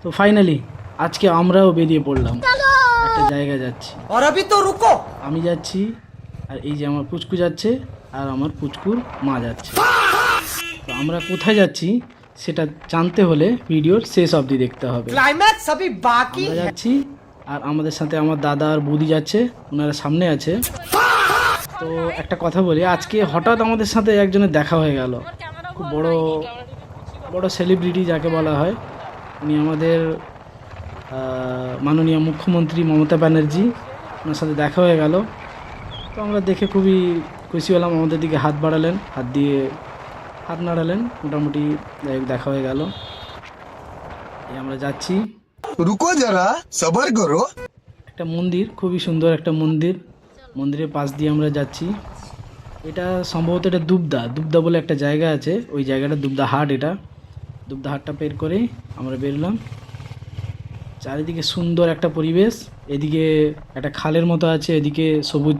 তো ফাইনালি আজকে আমরাও বেরিয়ে পড়লাম, একটা জায়গা যাচ্ছি। আমি যাচ্ছি, আর এই যে আমার পুচকু যাচ্ছে, আর আমার পুচকুর মা যাচ্ছে। তো আমরা কোথায় যাচ্ছি সেটা জানতে হলে ভিডিওর শেষ অবধি দেখতে হবে। ক্লাইম্যাক্স अभी बाकी আমরা যাচ্ছি, আর আমাদের সাথে আমার দাদা আর বৌদি যাচ্ছে, ওনারা সামনে আছে। তো একটা কথা বলি, আজকে হঠাৎ আমাদের সাথে একজনের দেখা হয়ে গেল, খুব বড় বড় সেলিব্রিটি যাকে বলা হয়। উনি আমাদের মাননীয় মুখ্যমন্ত্রী মমতা ব্যানার্জি, ওনার সাথে দেখা হয়ে গেল। তো আমরা দেখে খুবই খুশি হলাম, আমাদের দিকে হাত বাড়ালেন, হাত নাড়ালেন, মোটামুটি দেখা হয়ে গেল। এই আমরা যাচ্ছি, রুকো যারা সবার করো। একটা মন্দির, খুবই সুন্দর একটা মন্দির, মন্দিরের পাশ দিয়ে আমরা যাচ্ছি। এটা সম্ভবত এটা দুবদা বলে একটা জায়গা আছে, ওই জায়গাটা দুবদা হাট। এটা দুবদা হাটটা পের করে আমরা বেরোলাম। চারিদিকে সুন্দর একটা পরিবেশ, এদিকে একটা খালের মতো আছে, এদিকে সবুজ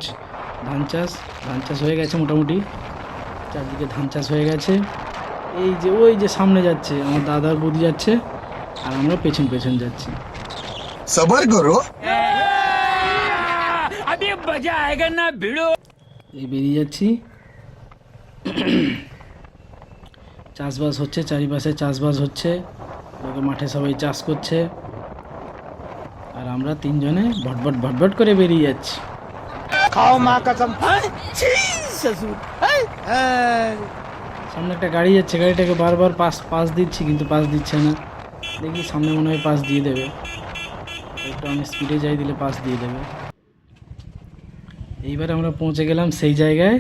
ধান চাষ হয়ে গেছে, মোটামুটি চারদিকে ধান চাষ হয়ে গেছে। এই যে ওই যে সামনে যাচ্ছে আমার দাদার বৌদি যাচ্ছে, আর আমরা পেছন পেছন যাচ্ছি। সবার করো। এই বেরিয়ে যাচ্ছি, চাষবাস হচ্ছে, চারিপাশে চাষবাস হচ্ছে, লোকে মাঠে সবাই চাষ করছে, আর আমরা তিনজনে ভটভট করে বেরিয়ে যাচ্ছি। खाओ माँ कसम ससुर সামনে একটা গাড়ি যাচ্ছে, গাড়িটাকে বারবার পাস দিচ্ছি, কিন্তু পাস দিচ্ছে না। দেখি সামনে মনে হয় পাস দিয়ে দেবে, একটু আমি স্পিডে যাই, দিলে পাস দিয়ে দেবে। এইবার আমরা পৌঁছে গেলাম সেই জায়গায়,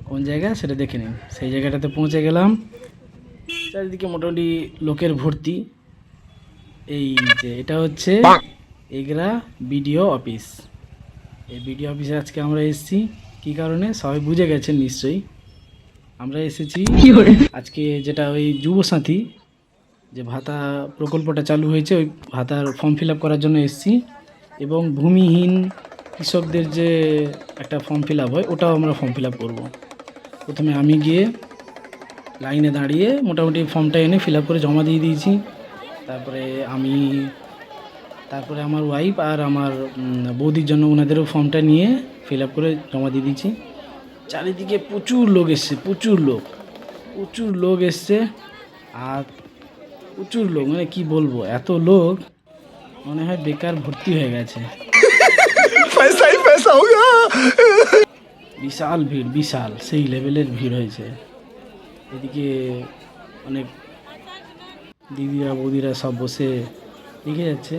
কোন জায়গা সেটা দেখে নিন। সেই জায়গাটাতে পৌঁছে গেলাম, চারিদিকে মোটামুটি লোকের ভর্তি। এই যে এটা হচ্ছে এগরা বিডিও অফিস। এই বিডিও অফিসে আজকে আমরা এসেছি, কী কারণে সবাই বুঝে গেছেন নিশ্চয়ই। আমরা এসেছি আজকে, যেটা ওই যুবসাথী যে ভাতা প্রকল্পটা চালু হয়েছে, ওই ভাতার ফর্ম ফিল আপ করার জন্য এসেছি। এবং ভূমিহীন কৃষকদের যে একটা ফর্ম ফিল আপ হয়, ওটাও আমরা ফর্ম ফিল আপ করবো। প্রথমে আমি গিয়ে লাইনে দাঁড়িয়ে মোটামুটি ফর্মটা এনে ফিল আপ করে জমা দিয়ে দিয়েছি। তারপরে আমার ওয়াইফ আর আমার বৌদির জন্য ওনাদেরও ফর্মটা নিয়ে ফিল আপ করে জমা দিয়ে দিয়েছি। চারিদিকে প্রচুর লোক এসছে, প্রচুর লোক এসছে, আর প্রচুর লোক, মানে কি বলবো, এত লোক মনে হয় বেকার ভর্তি হয়ে গেছে। বিশাল ভিড়, বিশাল সেই লেভেলের ভিড় হয়েছে। এদিকে অনেক দিদিরা বৌদিরা সব বসে লিখে যাচ্ছে।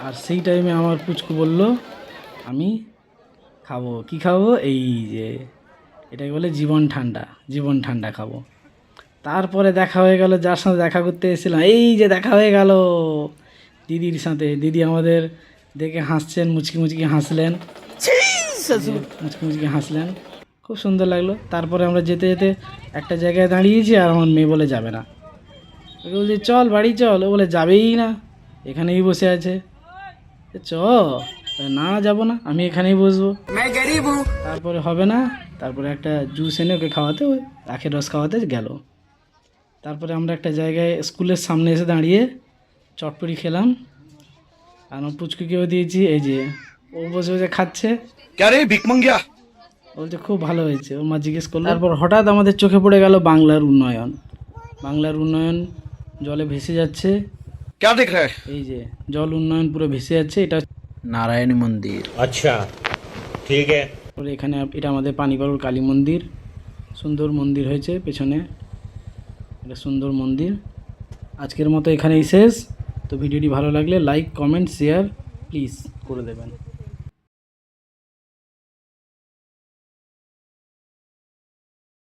আর সেই টাইমে আমার পুচকু বলল আমি খাবো, কি খাবো, এই যে এটাকে বলে জীবন ঠান্ডা খাবো। তারপরে দেখা হয়ে গেল, যার সাথে দেখা করতে এসেছিলাম, এই যে দেখা হয়ে গেল দিদির সাথে। দিদি আমাদের দেখে হাসছেন, মুচকি হাসলেন, মুচকি হাসলেন, খুব সুন্দর লাগলো। তারপরে আমরা যেতে যেতে একটা জায়গায় দাঁড়িয়েছি, আর আমার মেয়ে বলে যাবে না, ওকে বলছি চল বাড়ি চল, ও বলে যাবেই না, এখানেই বসে আছে। না যাব না, আমি এখানেই বসবো। তারপরে হবে না, তারপরে একটা জুস এনে ওকে খাওয়াতে, ওই আখের রস খাওয়াতে গেল। তারপরে আমরা একটা জায়গায় স্কুলের সামনে এসে দাঁড়িয়ে চটপটি খেলাম, আর আমার পুচকুকেও দিয়েছি। এই যে ও বসে বসে খাচ্ছে, বলছে খুব ভালো হয়েছে, ওর মা জিজ্ঞেস করলো। তারপর হঠাৎ আমাদের চোখে পড়ে গেল বাংলার উন্নয়ন জলে ভেসে যাচ্ছে। এই যে জল উন্নয়ন পুরো ভেসে যাচ্ছে, এটা নারায়ণী মন্দির। আচ্ছা ঠিক আছে। এখানে এটা আমাদের পানিপাড়ুর কালী মন্দির, সুন্দর মন্দির হয়েছে পেছনে, এটা সুন্দর মন্দির। আজকের মতো এখানেই শেষ। তো ভিডিওটি ভালো লাগলে লাইক, কমেন্ট, শেয়ার প্লিজ করে দেবেন।